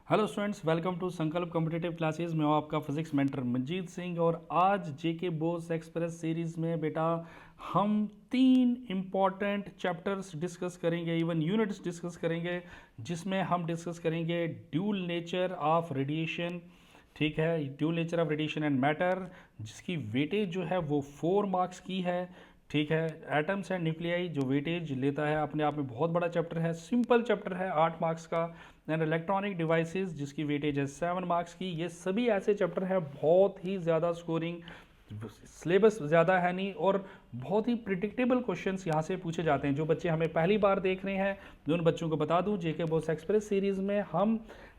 Hello students, welcome to संकल्प competitive classes. मैं हूं आपका फिजिक्स मेंटर मंजीत सिंह और आज जेके बोस एक्सप्रेस सीरीज़ में बेटा हम 3 इम्पॉर्टेंट चैप्टर्स डिस्कस करेंगे, इवन यूनिट्स डिस्कस करेंगे, जिसमें हम डिस्कस करेंगे ड्यूल नेचर ऑफ रेडिएशन। ठीक है, dual nature of radiation and matter, जिसकी वेटेज जो है वो 4 मार्क्स की है। ठीक है, एटम्स एंड न्यूक्लियाई जो वेटेज लेता है अपने आप में बहुत बड़ा चैप्टर है, सिंपल चैप्टर है 8 मार्क्स का। एंड इलेक्ट्रॉनिक डिवाइसेस जिसकी वेटेज है 7 मार्क्स की। ये सभी ऐसे चैप्टर हैं बहुत ही ज़्यादा स्कोरिंग, सिलेबस ज़्यादा है नहीं और बहुत ही प्रिडिक्टेबल क्वेश्चंस यहाँ से पूछे जाते हैं। जो बच्चे हमें पहली बार देख रहे हैं, जो उन बच्चों को बता दूं, जेके बोस एक्सप्रेस सीरीज़ में हम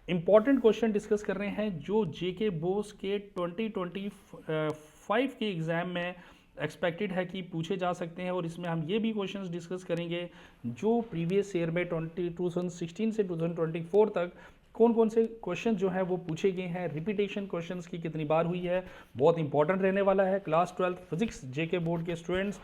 इंपॉर्टेंट क्वेश्चन डिस्कस कर रहे हैं जो जेके बोस के 2025 के एग्ज़ाम में एक्सपेक्टेड है कि पूछे जा सकते हैं। और इसमें हम ये भी क्वेश्चंस डिस्कस करेंगे जो प्रीवियस ईयर में 2016 से 2024 तक कौन कौन से क्वेश्चन जो है वो पूछे गए हैं, रिपीटेशन क्वेश्चंस की कितनी बार हुई है, बहुत इंपॉर्टेंट रहने वाला है क्लास 12 फिजिक्स जेके बोर्ड के स्टूडेंट्स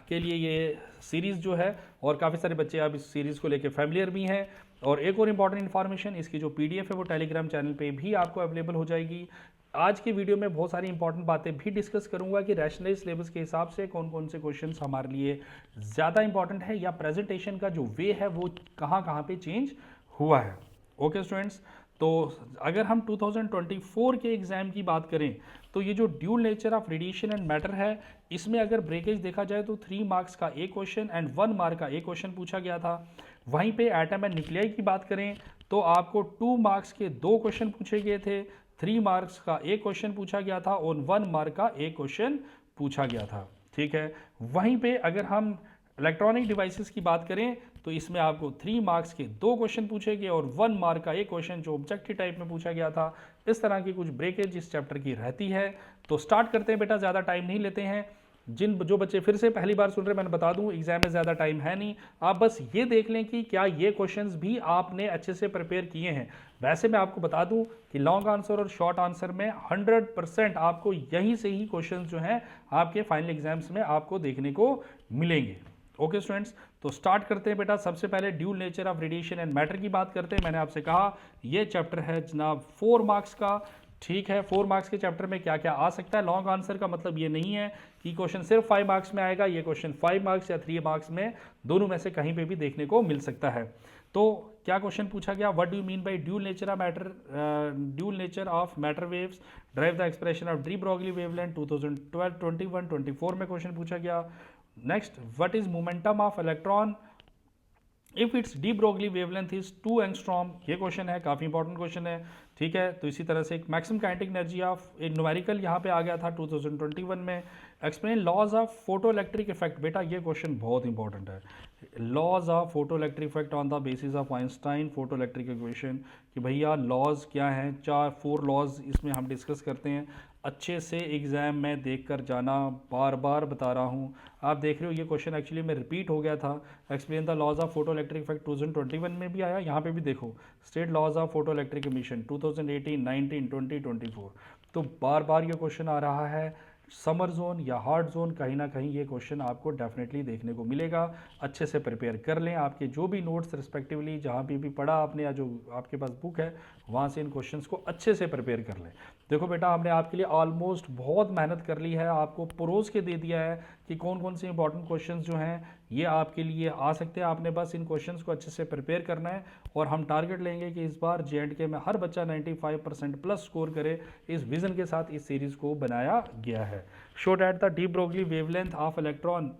के लिए ये सीरीज़ जो है। और काफ़ी सारे बच्चे अब इस सीरीज़ को लेकर फैमिलियर भी हैं। और एक और इम्पॉर्टेंट इन्फॉर्मेशन, इसकी जो पीडीएफ है वो टेलीग्राम चैनल पे भी आपको अवेलेबल हो जाएगी। आज की वीडियो में बहुत सारी इंपॉर्टेंट बातें भी डिस्कस करूंगा कि रैशनलाइज सिलेबस के हिसाब से कौन कौन से क्वेश्चंस हमारे लिए ज़्यादा इंपॉर्टेंट है या प्रेजेंटेशन का जो वे है वो कहाँ कहाँ पे चेंज हुआ है। ओके स्टूडेंट्स, तो अगर हम 2024 के एग्ज़ाम की बात करें तो ये जो dual nature of radiation and matter है, इसमें अगर ब्रेकेज देखा जाए तो 3 मार्क्स का एक क्वेश्चन एंड 1 मार्क का एक क्वेश्चन पूछा गया था। वहीं पे एटम एंड न्यूक्लियाई की बात करें तो आपको 2 मार्क्स के 2 क्वेश्चन पूछे गए थे, 3 मार्क्स का एक क्वेश्चन पूछा गया था और 1 मार्क का एक क्वेश्चन पूछा गया था। ठीक है, वहीं पे अगर हम इलेक्ट्रॉनिक डिवाइसेस की बात करें तो इसमें आपको 3 मार्क्स के 2 क्वेश्चन पूछे गए और 1 मार्क का एक क्वेश्चन जो ऑब्जेक्टिव टाइप में पूछा गया था। इस तरह की कुछ ब्रेकेज इस चैप्टर की रहती है। तो स्टार्ट करते हैं बेटा, ज़्यादा टाइम नहीं लेते हैं। जो बच्चे फिर से पहली बार सुन रहे हैं, मैंने बता दूं एग्जाम में ज़्यादा टाइम है नहीं, आप बस ये देख लें कि क्या ये क्वेश्चंस भी आपने अच्छे से प्रिपेयर किए हैं। वैसे मैं आपको बता दूं कि लॉन्ग आंसर और शॉर्ट आंसर में 100% आपको यहीं से ही क्वेश्चंस जो हैं आपके फाइनल एग्जाम्स में आपको देखने को मिलेंगे। ओके स्टूडेंट्स, तो स्टार्ट करते हैं बेटा। सबसे पहले dual nature of radiation and matter की बात करते हैं। मैंने आपसे कहा ये चैप्टर है जनाब 4 मार्क्स का। ठीक है, 4 मार्क्स के चैप्टर में क्या क्या आ सकता है। लॉन्ग आंसर का मतलब ये नहीं है कि क्वेश्चन सिर्फ 5 मार्क्स में आएगा, ये क्वेश्चन 5 मार्क्स या 3 मार्क्स में दोनों में से कहीं पे भी देखने को मिल सकता है। तो क्या क्वेश्चन पूछा गया, what do you mean by dual nature of matter, dual nature of matter waves, drive the expression of D Broglie wavelength. 2012 21 24 में क्वेश्चन पूछा गया। Next, what is momentum of electron if it's D Broglie wavelength is 2 angstrom. ये question है, काफ़ी important question है। ठीक है, तो इसी तरह से एक maximum kinetic energy of numerical यहाँ पे आ गया था 2021 में। Explain laws of photoelectric effect, बेटा ये क्वेश्चन बहुत इंपॉर्टेंट है। Laws of photoelectric effect on the basis of Einstein photoelectric equation, कि भैया लॉज क्या हैं, 4 लॉज इसमें हम डिस्कस करते हैं। अच्छे से एग्ज़ाम में देख कर जाना, बार बार बता रहा हूँ। आप देख रहे हो ये क्वेश्चन एक्चुअली में रिपीट हो गया था। Explain the laws of photoelectric effect 2021 में भी आया, यहाँ पे भी देखो state laws of photoelectric emission 2018 19 20 24। तो बार बार ये क्वेश्चन आ रहा है। समर जोन या हार्ड जोन, कहीं ना कहीं ये क्वेश्चन आपको डेफिनेटली देखने को मिलेगा। अच्छे से प्रिपेयर कर लें, आपके जो भी नोट्स रिस्पेक्टिवली जहाँ भी पढ़ा आपने या जो आपके पास बुक है वहाँ से इन क्वेश्चंस को अच्छे से प्रिपेयर कर लें। देखो बेटा, हमने आपके लिए ऑलमोस्ट बहुत मेहनत कर ली है, आपको परोस के दे दिया है कि कौन कौन से इंपॉर्टेंट क्वेश्चंस जो हैं ये आपके लिए आ सकते हैं। आपने बस इन क्वेश्चंस को अच्छे से प्रिपेयर करना है और हम टारगेट लेंगे कि इस बार जे में हर बच्चा 95% प्लस स्कोर करे। इस विजन के साथ इस सीरीज़ को बनाया गया है। Show that the D Broglie wavelength of electron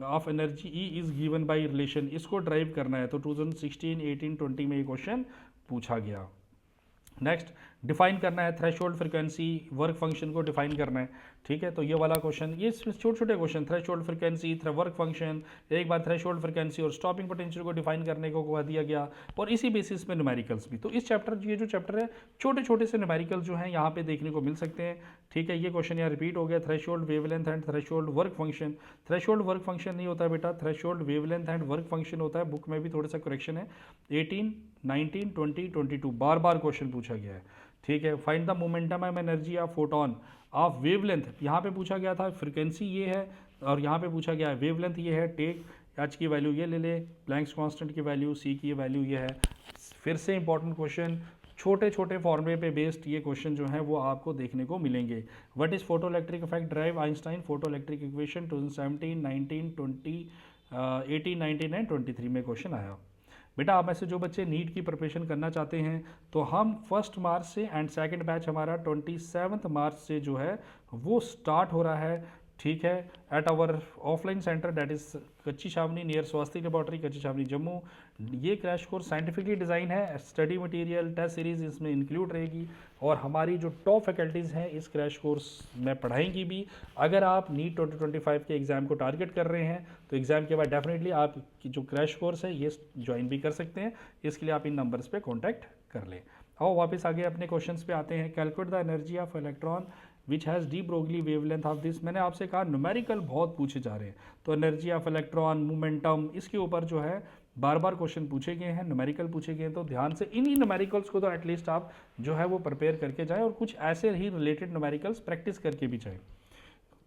of energy E is given by relation, इसको ड्राइव करना है। तो 2016 18 20 में ये क्वेश्चन पूछा गया। नेक्स्ट, डिफाइन करना है थ्रेशोल्ड फ्रिक्वेंसी, वर्क फंक्शन को डिफाइन करना है। ठीक है, तो ये वाला क्वेश्चन, ये छोटे छोटे question, threshold frequency, work function, एक बार थ्रेशोल्ड फ्रिक्वेंसी और स्टॉपिंग पोटेंशियल को डिफाइन करने को कह दिया गया। और इसी बेसिस पे न्यूमेरिकल्स भी। तो इस चैप्टर, ये जो चैप्टर है, छोटे छोटे से न्यूमेरिकल जो हैं यहाँ पे देखने को मिल सकते हैं। ठीक है, ये क्वेश्चन यहाँ रिपीट हो गया, threshold wavelength and threshold work function. Threshold work function नहीं होता है बेटा, threshold wavelength and work function होता है। बुक में भी थोड़ा सा करेक्शन है। 18 19 20 22 बार बार क्वेश्चन पूछा गया है। ठीक है, find the momentum and energy of photon of wavelength, यहाँ पे पूछा गया था फ्रीक्वेंसी ये है और यहाँ पे पूछा गया है वेवलेंथ ये है। टेक एच की वैल्यू ये ले ले, प्लैंक्स कांस्टेंट की वैल्यू, सी की वैल्यू ये है, फिर से इंपॉर्टेंट क्वेश्चन, छोटे छोटे फॉर्मूले पे बेस्ड ये क्वेश्चन जो है वो आपको देखने को मिलेंगे। What is photoelectric effect drive Einstein photoelectric equation 2017, 19, 20, 18, 19 and 23 में क्वेश्चन आया। बेटा आप ऐसे जो बच्चे नीट की प्रिपरेशन करना चाहते हैं तो हम 1 मार्च से एंड सेकंड बैच हमारा 27 मार्च से जो है वो स्टार्ट हो रहा है, ठीक है, at our offline centre that is Kacchi Chhawani near Swasthya laboratory Kacchi Chhawani Jammu. ये क्रैश कोर्स साइंटिफिकली डिज़ाइन है, स्टडी मटेरियल टेस्ट सीरीज इसमें इंक्लूड रहेगी और हमारी जो टॉप फैकल्टीज़ हैं इस क्रैश कोर्स में पढ़ाएंगी भी। अगर आप नीट 2025 के एग्ज़ाम को टारगेट कर रहे हैं तो एग्ज़ाम के बाद डेफिनेटली आप जो क्रैश कोर्स है ये ज्वाइन भी कर सकते हैं। इसके लिए आप इन नंबर्स पे कॉन्टैक्ट कर लें। आओ वापस आगे अपने क्वेश्चंस पे आते हैं। Calculate the energy of electron which has D Broglie wavelength of this. मैंने आपसे कहा न्यूमेरिकल बहुत पूछे जा रहे हैं, तो एनर्जी ऑफ इलेक्ट्रॉन, मोमेंटम, इसके ऊपर जो है बार बार क्वेश्चन पूछे गए हैं, न्यूमेरिकल पूछे गए हैं, तो ध्यान से इन्हीं न्यूमेरिकल्स को तो एटलीस्ट आप जो है वो प्रिपेयर करके जाएं और कुछ ऐसे ही रिलेटेड न्यूमेरिकल्स प्रैक्टिस करके भी जाएं।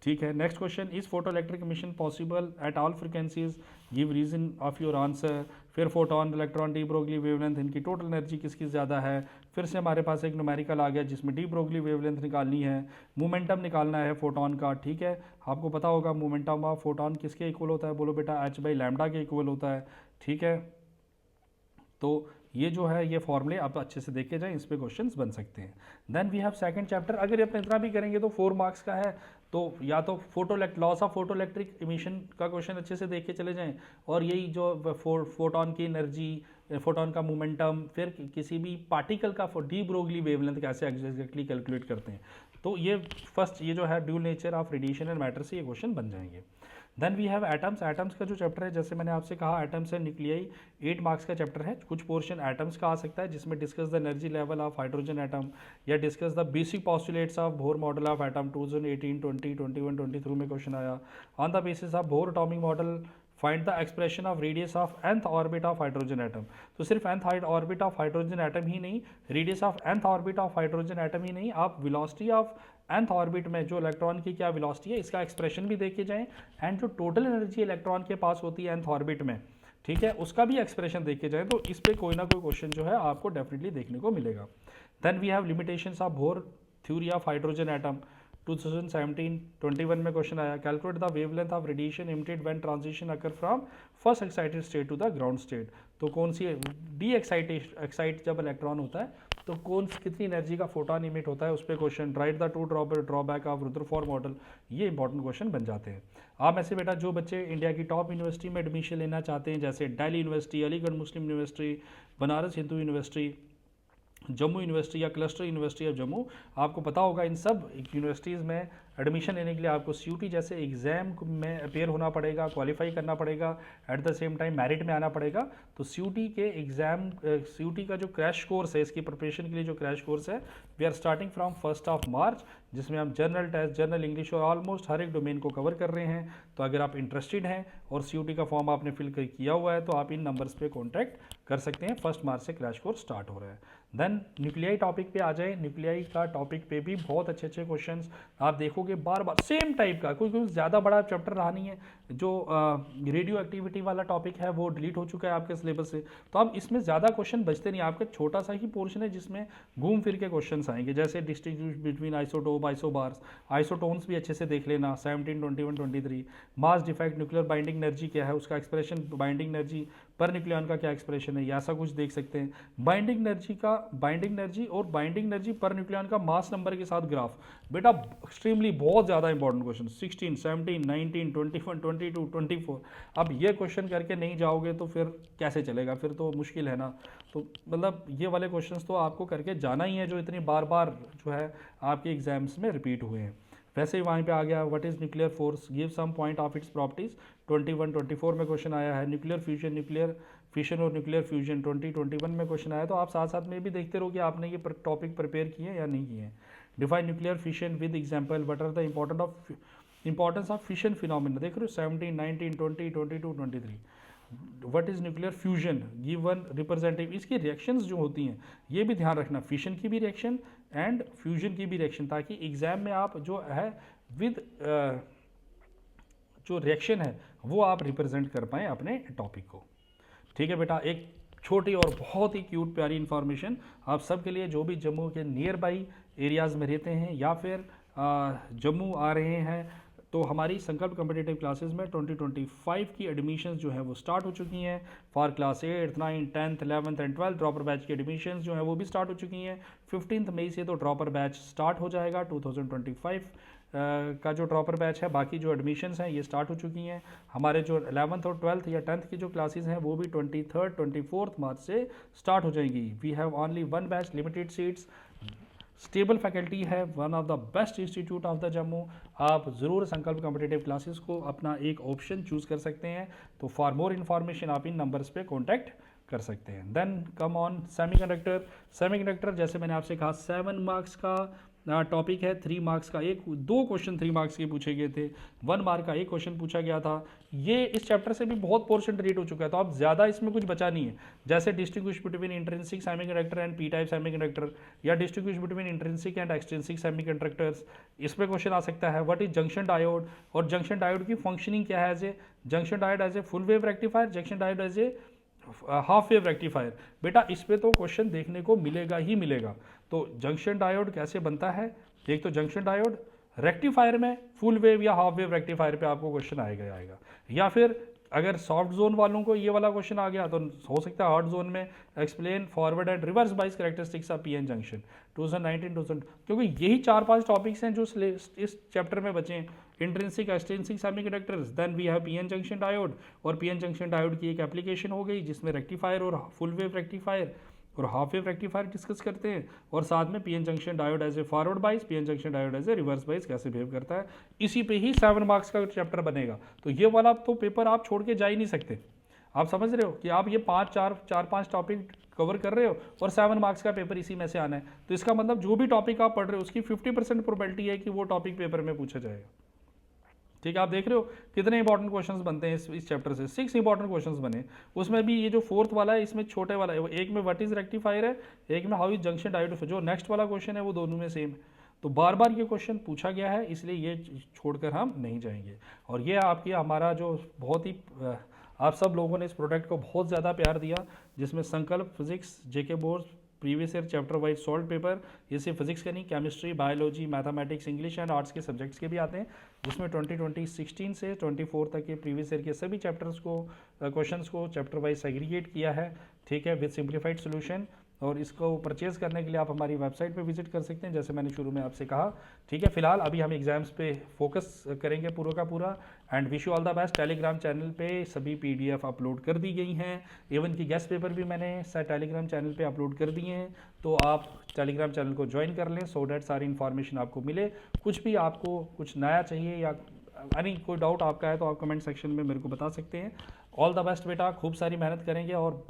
ठीक है, next question, is photoelectric emission possible at all frequencies, give reason of your answer. फिर photon, electron, de Broglie wavelength, इनकी टोटल एनर्जी किसकी ज़्यादा है। फिर से हमारे पास एक न्यूमेरिकल आ गया जिसमें डी ब्रोगली वेवलेंथ निकालनी है, मोमेंटम निकालना है फोटोन का। ठीक है, आपको पता होगा मोमेंटम ऑफ फोटोन किसके इक्वल होता है, बोलो बेटा h बाई लैम्डा के इक्वल होता है। ठीक है, तो ये जो है ये फॉर्मूले आप अच्छे से देख के जाएं, इस पे क्वेश्चंस बन सकते हैं। Then we have second chapter, अगर आप इतना भी करेंगे तो 4 मार्क्स का है, तो या तो loss of photoelectric emission का क्वेश्चन अच्छे से देख के चले जाएं और यही जो फोटोन की एनर्जी, फोटोन का मोमेंटम, फिर किसी भी पार्टिकल का डी ब्रोगली वेवलेंथ कैसे एग्जैक्टली कैलकुलेट करते हैं, तो ये फर्स्ट ये जो है dual nature of radiation and matter से ये क्वेश्चन बन जाएंगे। Then we have atoms, atoms का जो चैप्टर है जैसे मैंने आपसे कहा एटम्स एंड न्यूक्लियाई 8 मार्क्स का चैप्टर है। कुछ पोर्शन एटम्स का आ सकता है जिसमें discuss the energy level of hydrogen atom या discuss the basic postulates of Bohr model of atom 2018, 20, 21, 23 में क्वेश्चन आया। On the basis of Bohr atomic model find the expression of radius of nth orbit of hydrogen atom. तो सिर्फ nth orbit of hydrogen atom ही नहीं, radius of nth orbit of hydrogen atom ही नहीं, आप velocity of nth orbit में जो electron की क्या वेलोसिटी है इसका एक्सप्रेशन भी देख के जाएं, एंड जो टोटल एनर्जी इलेक्ट्रॉन के पास होती है nth ऑर्बिट में, ठीक है, उसका भी एक्सप्रेशन देख के जाएं। तो इस पे कोई ना कोई क्वेश्चन जो है आपको डेफिनेटली देखने को मिलेगा। Then we have limitations of Bohr theory of hydrogen atom 2017, 21 में क्वेश्चन आया। Calculate the wavelength of radiation emitted when transition occur from first excited state to the ground state. तो कौन सी डी एक्साइट जब electron होता है तो कितनी एनर्जी का फोटोन इमिट होता है, उस पर question. Right the two drawback of Rutherford model, ये इंपॉर्टेंट क्वेश्चन बन जाते हैं। आप ऐसे बेटा जो बच्चे इंडिया की टॉप यूनिवर्सिटी में एडमिशन लेना चाहते हैं जैसे Delhi university, Aligarh Muslim university, Banaras Hindu university, Jammu university या क्लस्टर यूनिवर्सिटी ऑफ जम्मू, आपको पता होगा इन सब यूनिवर्सिटीज़ में एडमिशन लेने के लिए आपको CUT जैसे एग्ज़ाम में अपेयर होना पड़ेगा, क्वालिफाई करना पड़ेगा, at the same time merit में आना पड़ेगा। तो CUT के एग्ज़ाम, CUT का जो क्रैश कोर्स है, इसकी प्रिपरेशन के लिए जो क्रैश कोर्स है, वी आर स्टार्टिंग फ्रॉम 1 मार्च, जिसमें हम जनरल टेस्ट, जनरल इंग्लिश और ऑलमोस्ट हर एक डोमेन को कवर कर रहे हैं। तो अगर आप इंटरेस्टेड हैं और CUT का फॉर्म आपने फिल किया हुआ है तो आप इन नंबर्स पे कॉन्टैक्ट कर सकते हैं। 1 मार्च से क्रैश कोर्स स्टार्ट हो रहा है। देन न्यूक्लियाई टॉपिक पे आ जाए। न्यूक्लियाई का टॉपिक पे भी बहुत अच्छे अच्छे क्वेश्चंस आप देखोगे, बार बार सेम टाइप का, कोई ज़्यादा बड़ा चैप्टर रहा नहीं है। जो रेडियो एक्टिविटी वाला टॉपिक है वो डिलीट हो चुका है आपके सिलेबस से, तो अब इसमें ज़्यादा क्वेश्चन बचते नहीं, आपका छोटा सा ही पोर्शन है जिसमें घूम फिर के क्वेश्चन आएंगे, जैसे distinguish between isotope, isobars, isotones भी अच्छे से देख लेना, 17, 21, 23, mass defect, nuclear binding energy क्या है, उसका expression, binding energy per nucleon का क्या एक्सप्रेशन है, ऐसा कुछ देख सकते हैं। बाइंडिंग एनर्जी और बाइंडिंग एनर्जी पर न्यूक्लियन का मास नंबर के साथ ग्राफ, बेटा एक्सट्रीमली बहुत ज़्यादा इंपॉर्टेंट क्वेश्चन, 16, 17, 19, 21, 22, 24। अब ये क्वेश्चन करके नहीं जाओगे तो फिर कैसे चलेगा, फिर तो मुश्किल है ना। तो मतलब ये वाले क्वेश्चंस तो आपको करके जाना ही है, जो इतनी बार बार जो है आपके एग्जाम्स में रिपीट हुए हैं। वैसे ही वहीं पे आ गया, what is nuclear force, give some point of its properties, 21, 24 में क्वेश्चन आया है। न्यूक्लियर फिशन और न्यूक्लियर फ्यूजन 21 में क्वेश्चन आया। तो आप साथ साथ में भी देखते रहो कि आपने ये टॉपिक प्रिपेयर किए हैं या नहीं किए हैं। Define nuclear fission with example, what are the importance of fission phenomena, देख रहे हो 17, 19, 20, 22, 23। What is nuclear fusion, give one representative, इसकी रिएक्शंस जो होती हैं ये भी ध्यान रखना, फिशन की भी रिएक्शन एंड फ्यूजन की भी रिएक्शन, ताकि एग्जाम में आप जो है विद जो रिएक्शन है वो आप रिप्रेजेंट कर पाएँ अपने टॉपिक को। ठीक है बेटा, एक छोटी और बहुत ही क्यूट प्यारी इन्फॉर्मेशन आप सबके लिए जो भी जम्मू के नियर बाई एरियाज़ में रहते हैं या फिर जम्मू आ रहे हैं। तो हमारी संकल्प कॉम्पिटिटिव क्लासेस में 2025 की एडमिशन्स जो है वो स्टार्ट हो चुकी हैं। For class 8, 9, 10, 11 and 12 dropper batch की एडमिशन्स जो है वो भी स्टार्ट हो चुकी हैं। 15 मई से तो ड्रॉपर बैच स्टार्ट हो जाएगा 2025 का जो ड्रॉपर बैच है। बाकी जो एडमिशन्स हैं ये स्टार्ट हो चुकी हैं। हमारे जो 11th और 12th या 10th की जो क्लासेस हैं वो भी 23rd 24th मार्च से स्टार्ट हो जाएंगी। We have only one batch, limited seats, stable faculty है, one of the best institute of the Jammu. आप ज़रूर संकल्प कॉम्पिटिटिव क्लासेस को अपना एक ऑप्शन चूज़ कर सकते हैं। तो फॉर मोर इन्फॉर्मेशन आप इन नंबर्स पे कॉन्टैक्ट कर सकते हैं। Then come on semiconductor. Semiconductor जैसे मैंने आपसे कहा 7 मार्क्स का टॉपिक है। 3 मार्क्स का दो क्वेश्चन 3 मार्क्स के पूछे गए थे। 1 मार्क का एक क्वेश्चन पूछा गया था। ये इस चैप्टर से भी बहुत पोर्शन डिलीट हो चुका है, तो अब ज़्यादा इसमें कुछ बचा नहीं है। जैसे distinguish between intrinsic semiconductor and P type semiconductor, या distinguish between intrinsic and extrinsic semiconductors, इस पर क्वेश्चन आ सकता है। व्हाट इज जंक्शन डायोड, और जंक्शन डायोड की फंक्शनिंग क्या है as a junction diode as a full wave rectifier, junction diode as a half wave rectifier. बेटा इस पे तो क्वेश्चन देखने को मिलेगा ही मिलेगा। तो जंक्शन डायोड कैसे बनता है, एक तो जंक्शन डायोड रेक्टिफायर में फुल वेव या हाफ वेव रेक्टिफायर पे आपको क्वेश्चन आएगा आएगा। या फिर अगर सॉफ्ट जोन वालों को ये वाला क्वेश्चन आ गया तो हो सकता है हार्ड जोन में explain forward and reverse bias characteristics of PN junction 2019 क्योंकि यही 4-5 टॉपिक्स हैं जो इस चैप्टर में बचे हैं। Intrinsic extrinsic semiconductors, then we have PN junction diode, और पीएन जंक्शन डायोड की एक एप्लीकेशन हो गई जिसमें रेक्टिफायर और फुल वेव रेक्टिफायर और हाफ वेव रेक्टिफायर डिस्कस करते हैं, और साथ में PN junction diode as a forward bias, PN junction diode as a reverse bias कैसे बिहेव करता है। इसी पे ही 7 मार्क्स का चैप्टर बनेगा। तो ये वाला तो पेपर आप छोड़ के जा ही नहीं सकते। आप समझ रहे हो कि आप ये 4-5 टॉपिक कवर कर रहे हो और 7 मार्क्स का पेपर इसी में से आना है। तो इसका मतलब जो भी टॉपिक आप पढ़ रहे हो उसकी 50% प्रोबेबिलिटी है कि वो टॉपिक पेपर में पूछा जाएगा। ठीक है, आप देख रहे हो कितने इंपॉर्टेंट क्वेश्चंस बनते हैं इस चैप्टर से। 6 इंपॉर्टेंट क्वेश्चंस बने, उसमें भी ये जो 4th वाला है इसमें छोटे वाला है, एक में व्हाट इज रेक्टिफायर है, एक में हाउ इज जंक्शन डायोड। जो नेक्स्ट वाला क्वेश्चन है वो दोनों में सेम है। तो बार बार ये क्वेश्चन पूछा गया है, इसलिए ये छोड़कर हम नहीं जाएंगे। और ये आपकी हमारा जो बहुत ही आप सब लोगों ने इस प्रोडक्ट को बहुत ज़्यादा प्यार दिया, जिसमें Sankalp physics, JK board previous year chapter wise solved paper, ये सिर्फ फिजिक्स के नहीं, chemistry, biology, mathematics, English and arts के सब्जेक्ट्स के भी आते हैं, जिसमें 2016 से 24 तक के प्रीवियस ईयर के सभी चैप्टर्स को क्वेश्चंस को चैप्टर वाइज सेग्रीगेट किया है। ठीक है, विद सिंप्लीफाइड सोल्यूशन। और इसको परचेज करने के लिए आप हमारी वेबसाइट पे विजिट कर सकते हैं, जैसे मैंने शुरू में आपसे कहा। ठीक है, फिलहाल अभी हम एग्जाम्स पे फोकस करेंगे पूरा का पूरा। And wish you all the best. Telegram channel पे सभी PDF अपलोड कर दी गई हैं, इवन की गेस्ट पेपर भी मैंने टेलीग्राम चैनल पे अपलोड कर दिए हैं। तो आप टेलीग्राम चैनल को ज्वाइन कर लें सो डैट सारी इन्फॉर्मेशन आपको मिले। कुछ भी आपको कुछ नया चाहिए या कोई डाउट आपका है तो आप कमेंट सेक्शन में मेरे को बता सकते हैं। ऑल द बेस्ट बेटा, खूब सारी मेहनत करेंगे और